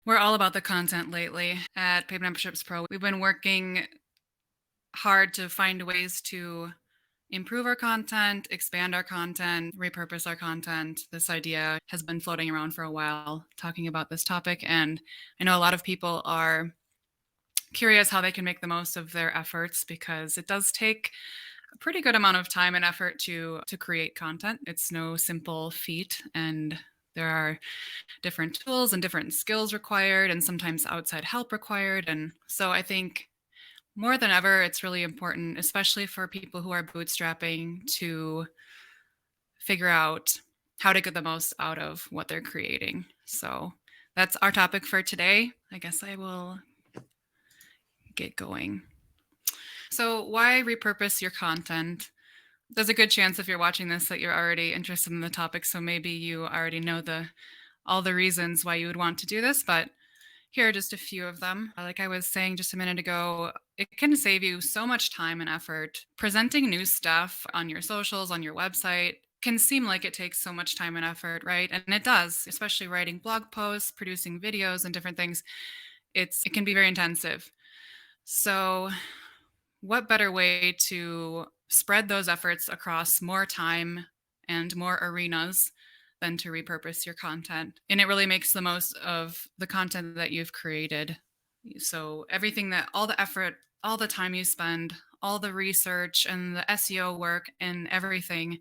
We're all about the content lately at Paid Memberships Pro. We've been working hard to find ways to improve our content, expand our content, repurpose our content. This idea has been floating around for a while, talking about this topic. And I know a lot of people are curious how they can make the most of their efforts because it does take a pretty good amount of time and effort to create content. It's no simple feat, and there are different tools and different skills required, and sometimes outside help required. And so I think more than ever, it's really important, especially for people who are bootstrapping, to figure out how to get the most out of what they're creating. So that's our topic for today. I guess I will get going. So, why repurpose your content? There's a good chance if you're watching this that you're already interested in the topic, so maybe you already know all the reasons why you would want to do this, but here are just a few of them. Like I was saying just a minute ago, it can save you so much time and effort. Presenting new stuff on your socials, on your website, can seem like it takes so much time and effort, right? And it does, especially writing blog posts, producing videos, and different things. It can be very intensive. So, what better way to spread those efforts across more time and more arenas than to repurpose your content? And it really makes the most of the content that you've created. So everything all the effort, all the time you spend, all the research and the SEO work and everything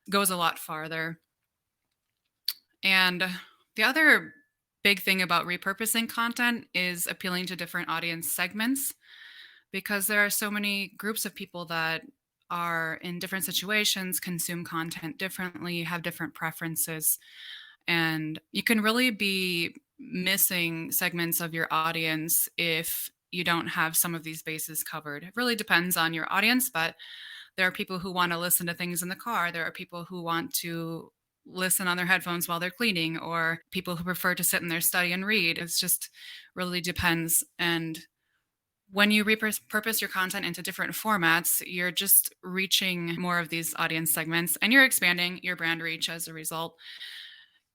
goes a lot farther. And the other big thing about repurposing content is appealing to different audience segments, because there are so many groups of people that are in different situations, consume content differently, have different preferences, and you can really be missing segments of your audience if you don't have some of these bases covered. It really depends on your audience, but there are people who want to listen to things in the car. There are people who want to listen on their headphones while they're cleaning, or people who prefer to sit in their study and read. It's just really depends. And when you repurpose your content into different formats, you're just reaching more of these audience segments, and you're expanding your brand reach as a result.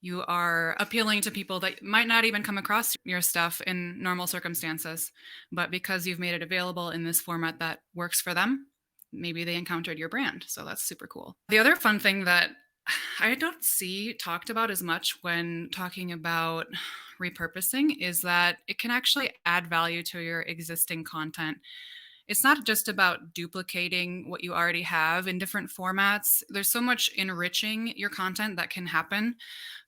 You are appealing to people that might not even come across your stuff in normal circumstances, but because you've made it available in this format that works for them, maybe they encountered your brand. So that's super cool. The other fun thing that I don't see talked about as much when talking about repurposing is that it can actually add value to your existing content. It's not just about duplicating what you already have in different formats. There's so much enriching your content that can happen.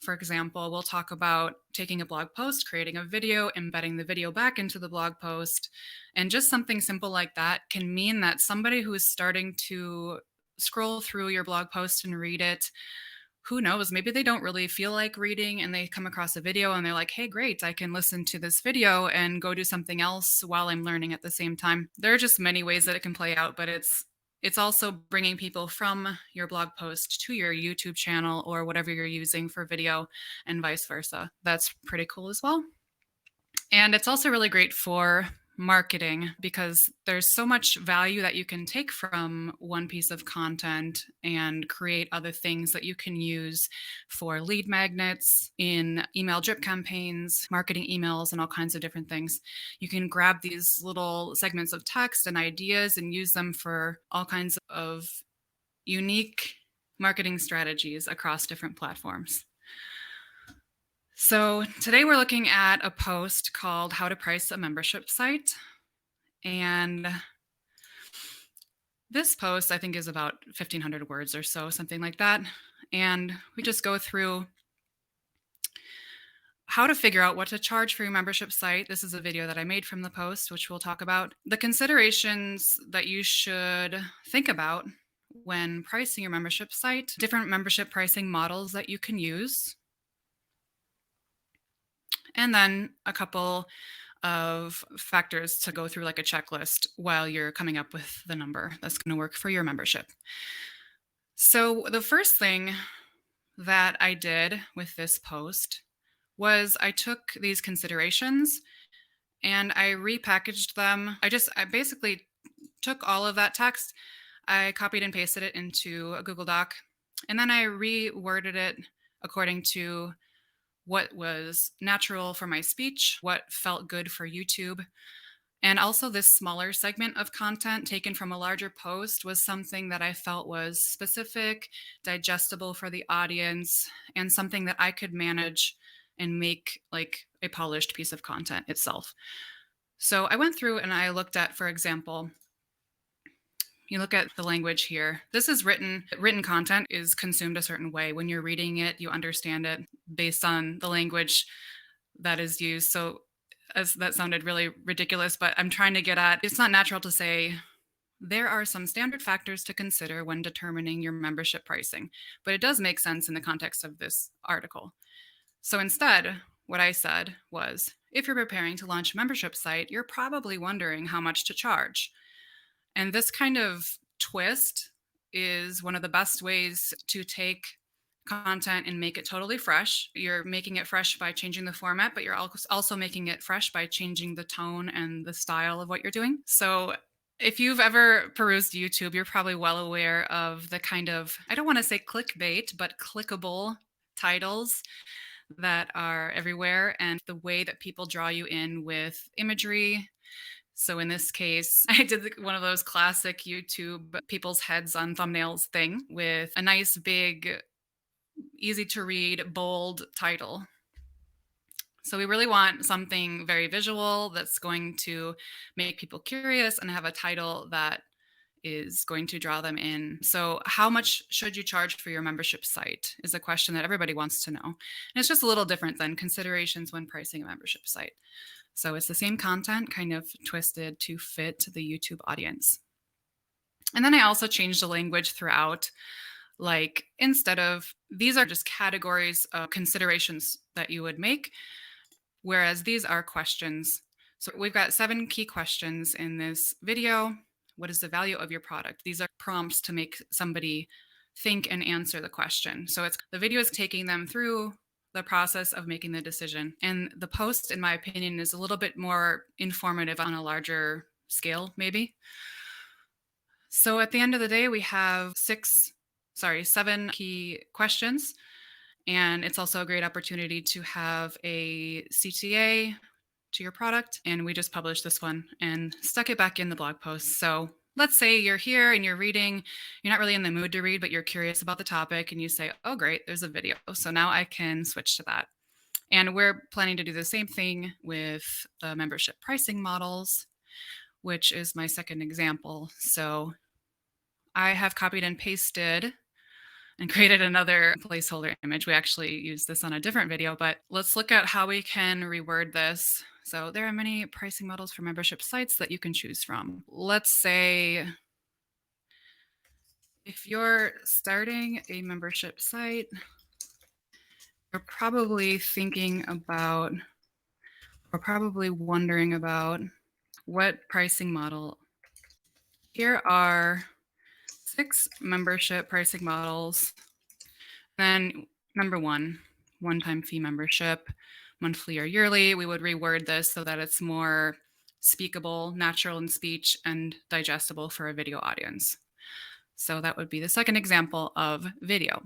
For example, we'll talk about taking a blog post, creating a video, embedding the video back into the blog post. And just something simple like that can mean that somebody who is starting to scroll through your blog post and read it, who knows, maybe they don't really feel like reading and they come across a video and they're like, hey, great, I can listen to this video and go do something else while I'm learning at the same time. There are just many ways that it can play out, but it's also bringing people from your blog post to your YouTube channel or whatever you're using for video, and vice versa. That's pretty cool as well. And it's also really great for marketing, because there's so much value that you can take from one piece of content and create other things that you can use for lead magnets, in email drip campaigns, marketing emails, and all kinds of different things. You can grab these little segments of text and ideas and use them for all kinds of unique marketing strategies across different platforms. So today we're looking at a post called How to Price a Membership Site. And this post, I think, is about 1,500 words or so, something like that. And we just go through how to figure out what to charge for your membership site. This is a video that I made from the post, which we'll talk about. The considerations that you should think about when pricing your membership site, different membership pricing models that you can use, and then a couple of factors to go through, like a checklist, while you're coming up with the number that's going to work for your membership. So the first thing that I did with this post was I took these considerations and I repackaged them. I basically took all of that text, I copied and pasted it into a Google Doc, and then I reworded it according to what was natural for my speech, what felt good for YouTube. And also, this smaller segment of content taken from a larger post was something that I felt was specific, digestible for the audience, and something that I could manage and make like a polished piece of content itself. So I went through and I looked at, for example, you look at the language here. This is written content is consumed a certain way. When you're reading it, you understand it based on the language that is used. So as that sounded really ridiculous, but I'm trying to get at, it's not natural to say there are some standard factors to consider when determining your membership pricing, but it does make sense in the context of this article. So instead, what I said was, if you're preparing to launch a membership site, you're probably wondering how much to charge. And this kind of twist is one of the best ways to take content and make it totally fresh. You're making it fresh by changing the format, but you're also making it fresh by changing the tone and the style of what you're doing. So if you've ever perused YouTube, you're probably well aware of the kind of, I don't want to say clickbait, but clickable titles that are everywhere, and the way that people draw you in with imagery. So in this case, I did one of those classic YouTube people's heads on thumbnails thing with a nice big, easy to read, bold title. So we really want something very visual that's going to make people curious and have a title that is going to draw them in. So how much should you charge for your membership site is a question that everybody wants to know. And it's just a little different than considerations when pricing a membership site. So it's the same content kind of twisted to fit the YouTube audience. And then I also changed the language throughout. Like instead of, these are just categories of considerations that you would make, whereas these are questions. So we've got 7 key questions in this video. What is the value of your product? These are prompts to make somebody think and answer the question. So it's the video is taking them through the process of making the decision. And the post, in my opinion, is a little bit more informative on a larger scale, maybe. So at the end of the day, we have 7 key questions. And it's also a great opportunity to have a CTA to your product. And we just published this one and stuck it back in the blog post. So let's say you're here and you're reading, you're not really in the mood to read, but you're curious about the topic and you say, oh, great, there's a video. So now I can switch to that. And we're planning to do the same thing with the membership pricing models, which is my second example. So I have copied and pasted and created another placeholder image. We actually used this on a different video, but let's look at how we can reword this. So there are many pricing models for membership sites that you can choose from. Let's say if you're starting a membership site, you're probably thinking about or probably wondering about what pricing model. Here are 6 membership pricing models. Then number 1, one-time fee membership, monthly or yearly. We would reword this so that it's more speakable, natural in speech, and digestible for a video audience. So that would be the second example of video.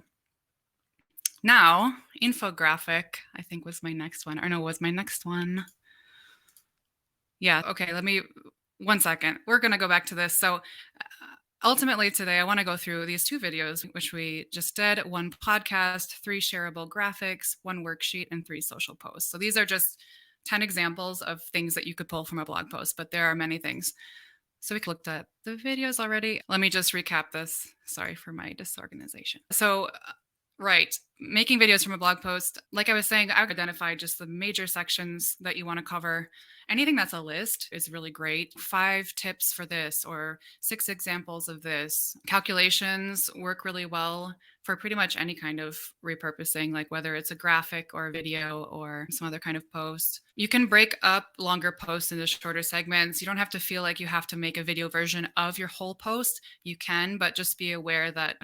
Now, infographic, I think was my next one. Or no, was my next one. Yeah, okay, one second. We're going to go back to this. So ultimately today, I want to go through these 2 videos, which we just did, 1 podcast, 3 shareable graphics, 1 worksheet, and 3 social posts. So these are just 10 examples of things that you could pull from a blog post, but there are many things. So we looked at the videos already. Let me just recap this. Sorry for my disorganization. So right, making videos from a blog post, like I was saying, I would identify just the major sections that you want to cover. Anything that's a list is really great. 5 tips for this or 6 examples of this. Calculations work really well for pretty much any kind of repurposing, like whether it's a graphic or a video or some other kind of post. You can break up longer posts into shorter segments. You don't have to feel like you have to make a video version of your whole post. You can, but just be aware that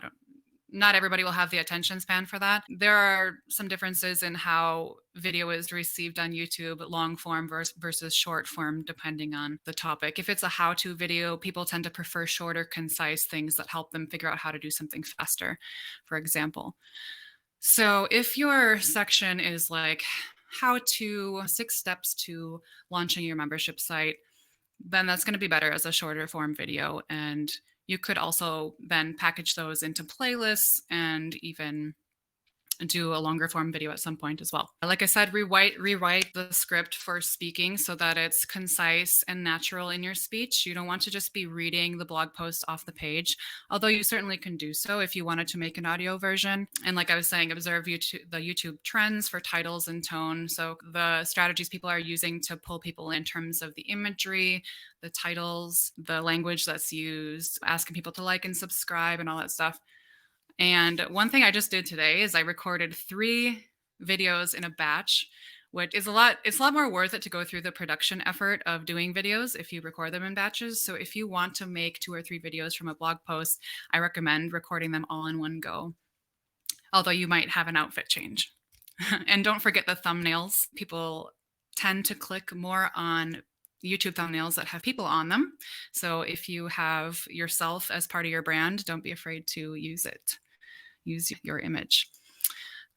not everybody will have the attention span for that. There are some differences in how video is received on YouTube, long form versus short form, depending on the topic. If it's a how-to video, people tend to prefer shorter, concise things that help them figure out how to do something faster, for example. So if your section is like how to 6 steps to launching your membership site, then that's going to be better as a shorter form video. And you could also then package those into playlists and even do a longer form video at some point as well. Like I said, rewrite the script for speaking so that it's concise and natural in your speech. You don't want to just be reading the blog post off the page, although you certainly can do so if you wanted to make an audio version. And like I was saying, observe the YouTube trends for titles and tone. So the strategies people are using to pull people in terms of the imagery, the titles, the language that's used, asking people to like and subscribe and all that stuff. And one thing I just did today is I recorded 3 videos in a batch, which is it's a lot more worth it to go through the production effort of doing videos if you record them in batches. So if you want to make 2 or 3 videos from a blog post, I recommend recording them all in one go. Although you might have an outfit change. And don't forget the thumbnails. People tend to click more on YouTube thumbnails that have people on them. So if you have yourself as part of your brand, don't be afraid to use it. Use your image.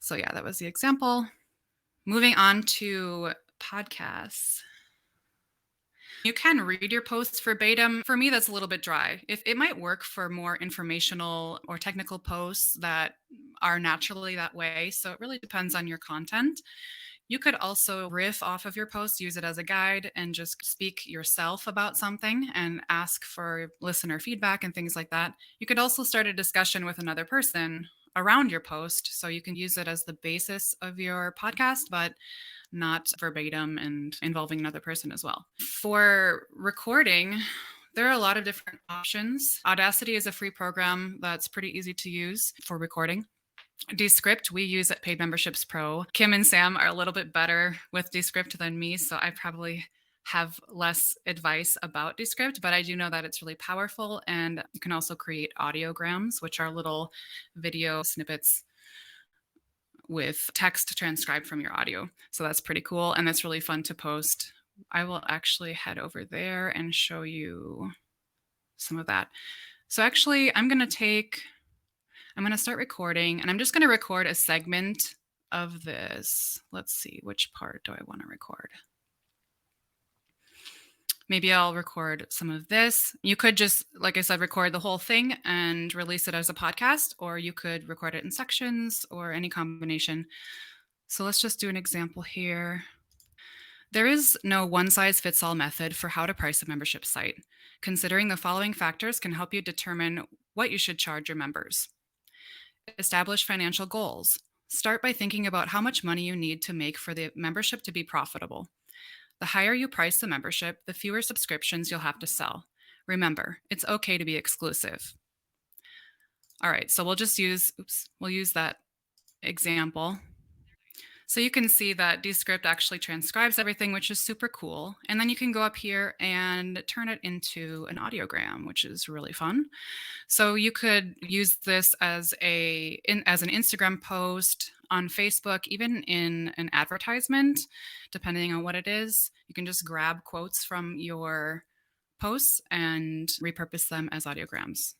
So yeah, that was the example. Moving on to podcasts. You can read your posts verbatim. For me, that's a little bit dry. If it might work for more informational or technical posts that are naturally that way. So it really depends on your content. You could also riff off of your post, use it as a guide, and just speak yourself about something and ask for listener feedback and things like that. You could also start a discussion with another person around your post. So you can use it as the basis of your podcast, but not verbatim and involving another person as well. For recording, there are a lot of different options. Audacity is a free program that's pretty easy to use for recording. Descript we use at Paid Memberships Pro. Kim and Sam are a little bit better with Descript than me, so I probably have less advice about Descript, but I do know that it's really powerful. And you can also create audiograms, which are little video snippets with text transcribed from your audio. So that's pretty cool, and that's really fun to post. I will actually head over there and show you some of that. So actually, I'm going to start recording, and I'm just going to record a segment of this. Let's see, which part do I want to record? Maybe I'll record some of this. You could just, like I said, record the whole thing and release it as a podcast, or you could record it in sections or any combination. So let's just do an example here. There is no one-size-fits-all method for how to price a membership site. Considering the following factors can help you determine what you should charge your members. Establish financial goals. Start by thinking about how much money you need to make for the membership to be profitable. The higher you price the membership, the fewer subscriptions you'll have to sell. Remember, it's okay to be exclusive. All right, so we'll use that example. So you can see that Descript actually transcribes everything, which is super cool. And then you can go up here and turn it into an audiogram, which is really fun. So you could use this as an Instagram post, on Facebook, even in an advertisement, depending on what it is. You can just grab quotes from your posts and repurpose them as audiograms.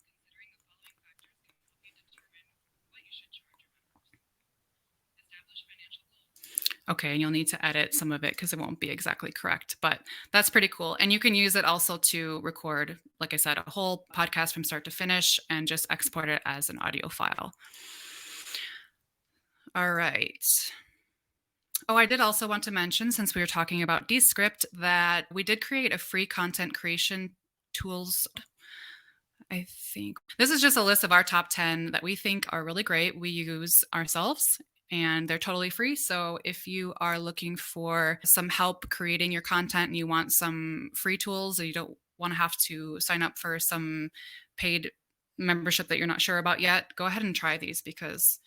Okay, and you'll need to edit some of it because it won't be exactly correct, but that's pretty cool. And you can use it also to record, like I said, a whole podcast from start to finish and just export it as an audio file. All right. Oh, I did also want to mention, since we were talking about Descript, that we did create a free content creation tools. I think this is just a list of our top 10 that we think are really great. We use ourselves, and they're totally free. So if you are looking for some help creating your content and you want some free tools, or you don't want to have to sign up for some paid membership that you're not sure about yet, go ahead and try these because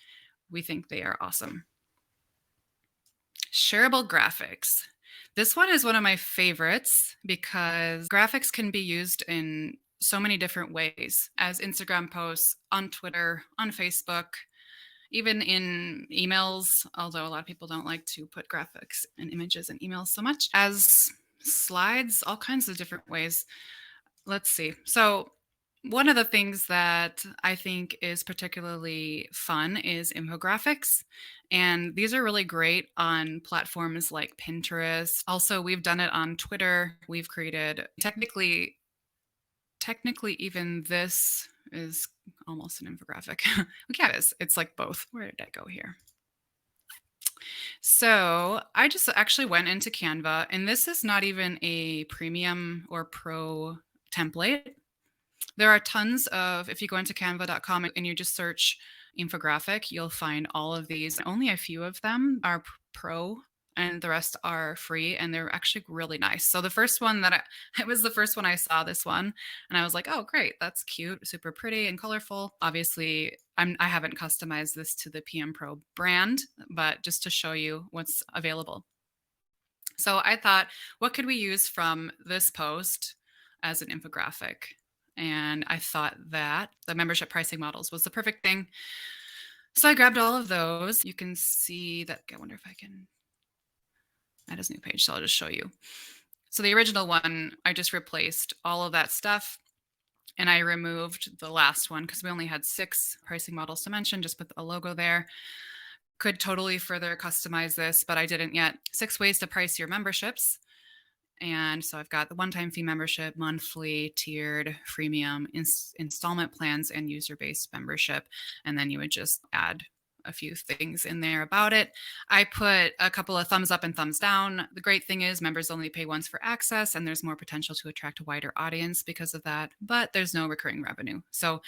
we think they are awesome. Shareable graphics. This one is one of my favorites because graphics can be used in so many different ways, as Instagram posts, on Twitter, on Facebook, even in emails, although a lot of people don't like to put graphics and images in emails so much, as slides, all kinds of different ways. Let's see. So One of the things that I think is particularly fun is infographics. And these are really great on platforms like Pinterest. Also, we've done it on Twitter. We've created technically even this is almost an infographic. Yeah, it is. It's like both. Where did I go here? So I just actually went into Canva, and this is not even a premium or pro template. There are tons of, if you go into canva.com and you just search infographic, you'll find all of these. Only a few of them are pro and the rest are free, and they're actually really nice. So the first one that it was the first one I saw, this one, and I was like, oh great, that's cute, super pretty and colorful. Obviously I haven't customized this to the PM Pro brand, but just to show you what's available. So I thought, what could we use from this post as an infographic? And I thought that the membership pricing models was the perfect thing. So I grabbed all of those. You can see that. I wonder if I can add a new page. So I'll just show you. So the original one, I just replaced all of that stuff. And I removed the last one because we only had 6 pricing models to mention. Just put a logo there. Could totally further customize this, but I didn't yet. 6 ways to price your memberships. And so I've got the one-time fee membership, monthly, tiered, freemium, installment plans, and user-based membership. And then you would just add a few things in there about it. I put a couple of thumbs up and thumbs down. The great thing is members only pay once for access, and there's more potential to attract a wider audience because of that, but there's no recurring revenue. So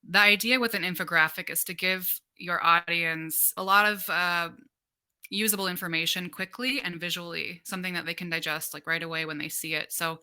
the idea with an infographic is to give your audience a lot of usable information quickly and visually, something that they can digest like right away when they see it. So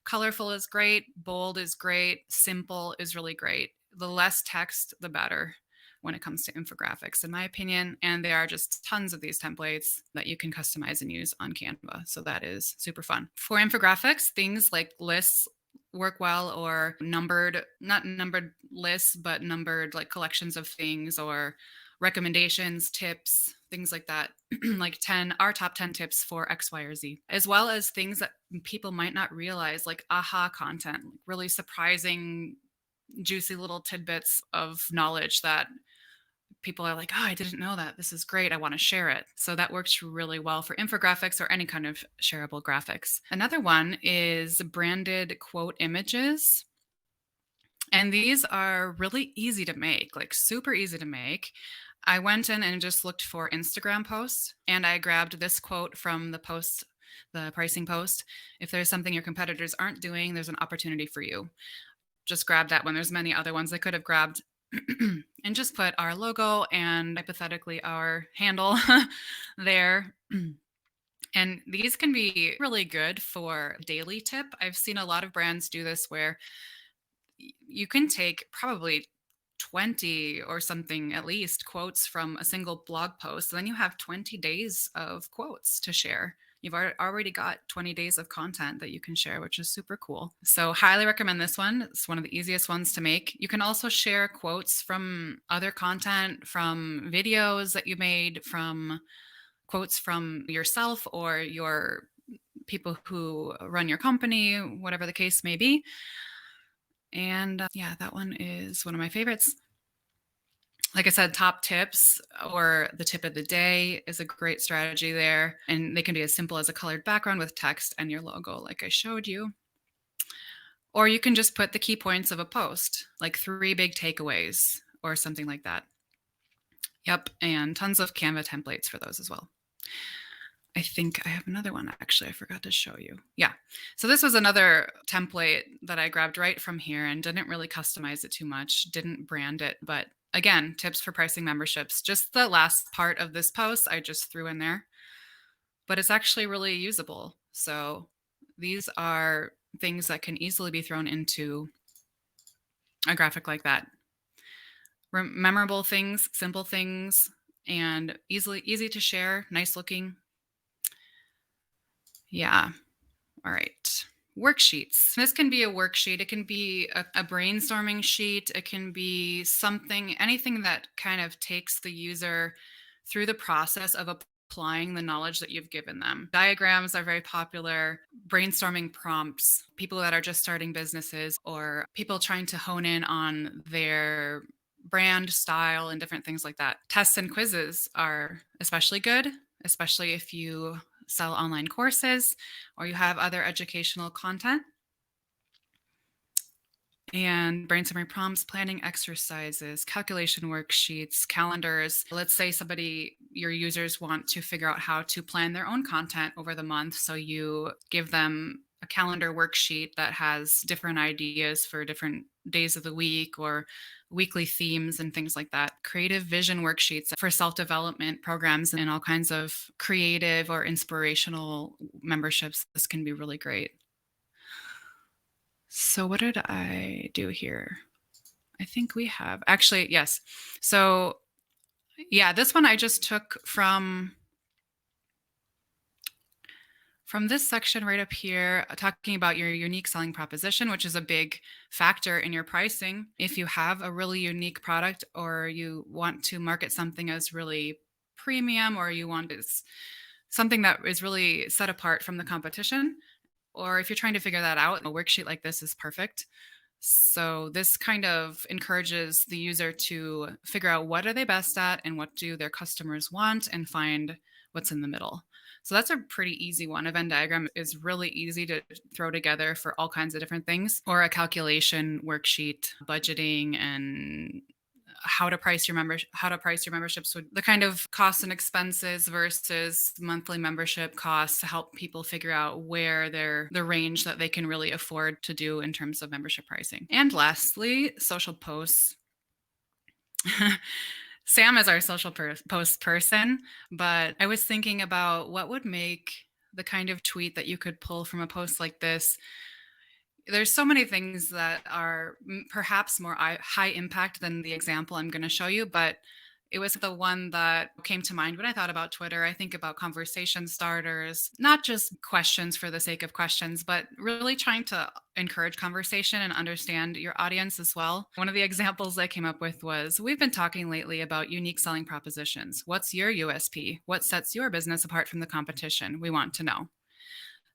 colorful is great, bold is great, simple is really great. The less text, the better when it comes to infographics, in my opinion. And there are just tons of these templates that you can customize and use on Canva. So that is super fun. For infographics, things like lists work well, or not numbered lists, but numbered like collections of things, or recommendations, tips, things like that, like our top 10 tips for X, Y, or Z, as well as things that people might not realize, like aha content, really surprising, juicy little tidbits of knowledge that people are like, oh, I didn't know that. This is great. I want to share it. So that works really well for infographics or any kind of shareable graphics. Another one is branded quote images. And these are really easy to make, like super easy to make. I went in and just looked for Instagram posts, and I grabbed this quote from the post, the pricing post. If there's something your competitors aren't doing, there's an opportunity for you. Just grab that one. There's many other ones I could have grabbed and just put our logo and hypothetically our handle there. And these can be really good for daily tip. I've seen a lot of brands do this where you can take probably 20 or something at least quotes from a single blog post. And then you have 20 days of quotes to share. You've already got 20 days of content that you can share, which is super cool. So highly recommend this one. It's one of the easiest ones to make. You can also share quotes from other content, from videos that you made, from quotes from yourself or your people who run your company, whatever the case may be. And yeah, that one is one of my favorites. Like I said, top tips or the tip of the day is a great strategy there. And they can be as simple as a colored background with text and your logo, like I showed you. Or you can just put the key points of a post, like 3 big takeaways or something like that. Yep, and tons of Canva templates for those as well. I think I have another one, actually, I forgot to show you. Yeah, so this was another template that I grabbed right from here and didn't really customize it too much, didn't brand it, but again, tips for pricing memberships. Just the last part of this post I just threw in there, but it's actually really usable. So these are things that can easily be thrown into a graphic like that. Memorable things, simple things, and easy to share, nice looking. Yeah. All right. Worksheets. This can be a worksheet. It can be a brainstorming sheet. It can be anything that kind of takes the user through the process of applying the knowledge that you've given them. Diagrams are very popular, brainstorming prompts, people that are just starting businesses or people trying to hone in on their brand style and different things like that. Tests and quizzes are especially good, especially if you sell online courses or you have other educational content. And brainstorming prompts, planning exercises, calculation worksheets, calendars. Let's say your users want to figure out how to plan their own content over the month. So you give them a calendar worksheet that has different ideas for different days of the week or weekly themes and things like that. Creative vision worksheets for self-development programs and all kinds of creative or inspirational memberships. This can be really great. So what did I do here? I think we have actually, yes. So yeah, this one I just took from this section right up here, talking about your unique selling proposition, which is a big factor in your pricing. If you have a really unique product or you want to market something as really premium or you want something that is really set apart from the competition, or if you're trying to figure that out, a worksheet like this is perfect. So this kind of encourages the user to figure out what are they best at and what do their customers want and find what's in the middle. So that's a pretty easy one. A Venn diagram is really easy to throw together for all kinds of different things, or a calculation worksheet, budgeting, and how to price your memberships, with the kind of costs and expenses versus monthly membership costs to help people figure out where the range that they can really afford to do in terms of membership pricing. And lastly, social posts. Sam is our social post person, but I was thinking about what would make the kind of tweet that you could pull from a post like this. There's so many things that are perhaps more high impact than the example I'm going to show you, but it was the one that came to mind when I thought about Twitter. I think about conversation starters, not just questions for the sake of questions, but really trying to encourage conversation and understand your audience as well. One of the examples I came up with was, we've been talking lately about unique selling propositions. What's your USP? What sets your business apart from the competition? We want to know.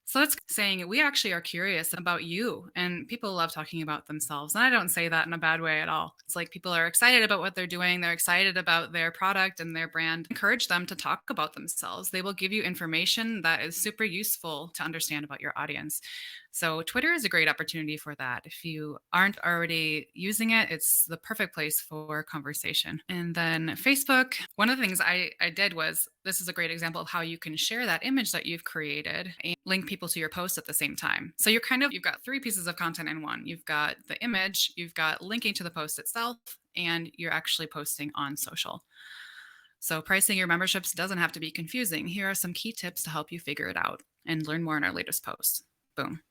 So it's saying we actually are curious about you, and people love talking about themselves. And I don't say that in a bad way at all. It's like people are excited about what they're doing. They're excited about their product and their brand. Encourage them to talk about themselves. They will give you information that is super useful to understand about your audience. So Twitter is a great opportunity for that. If you aren't already using it, it's the perfect place for conversation. And then Facebook, one of the things I did was, this is a great example of how you can share that image that you've created and link people to your post at the same time. So you've got three pieces of content in one. You've got the image, you've got linking to the post itself, and you're actually posting on social. So pricing your memberships doesn't have to be confusing. Here are some key tips to help you figure it out, and learn more in our latest post. Boom.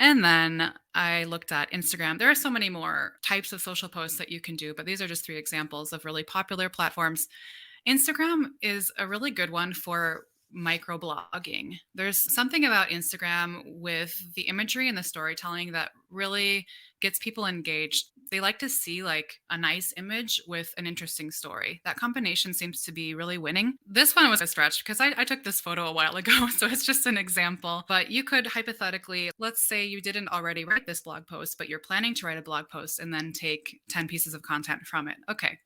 And then I looked at Instagram. There are so many more types of social posts that you can do, but these are just 3 examples of really popular platforms. Instagram is a really good one for microblogging. There's something about Instagram with the imagery and the storytelling that really gets people engaged. They like to see like a nice image with an interesting story. That combination seems to be really winning. This one was a stretch because I took this photo a while ago, so it's just an example. But you could hypothetically, let's say you didn't already write this blog post, but you're planning to write a blog post and then take 10 pieces of content from it. Okay.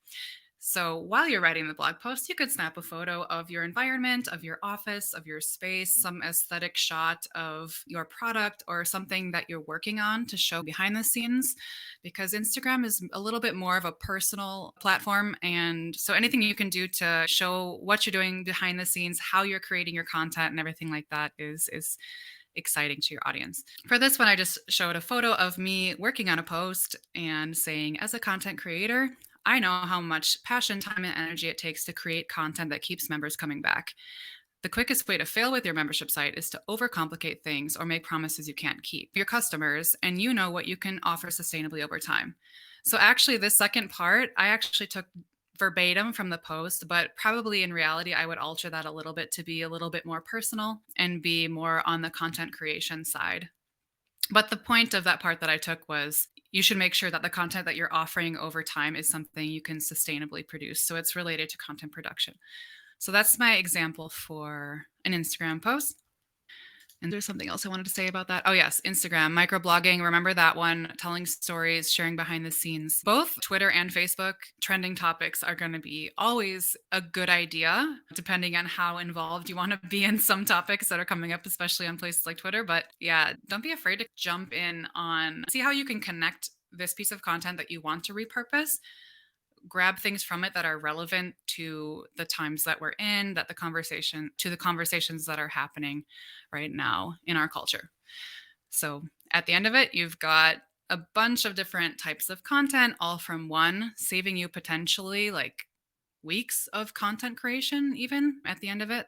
So while you're writing the blog post, you could snap a photo of your environment, of your office, of your space, some aesthetic shot of your product or something that you're working on to show behind the scenes, because Instagram is a little bit more of a personal platform. And so anything you can do to show what you're doing behind the scenes, how you're creating your content and everything like that is exciting to your audience. For this one, I just showed a photo of me working on a post and saying, as a content creator, I know how much passion, time, and energy it takes to create content that keeps members coming back. The quickest way to fail with your membership site is to overcomplicate things or make promises you can't keep. Your customers, and you know what you can offer sustainably over time. So actually, this second part, I actually took verbatim from the post, but probably in reality, I would alter that a little bit to be a little bit more personal and be more on the content creation side. But the point of that part that I took was, you should make sure that the content that you're offering over time is something you can sustainably produce. So it's related to content production. So that's my example for an Instagram post. And there's something else I wanted to say about that. Oh, yes, Instagram, microblogging. Remember that one? Telling stories, sharing behind the scenes. Both Twitter and Facebook trending topics are going to be always a good idea, depending on how involved you want to be in some topics that are coming up, especially on places like Twitter. But yeah, don't be afraid to jump in on, see how you can connect this piece of content that you want to repurpose, grab things from it that are relevant to the times that we're in, that the conversation to the conversations that are happening right now in our culture. So at the end of it, you've got a bunch of different types of content, all from one, saving you potentially like weeks of content creation, even at the end of it.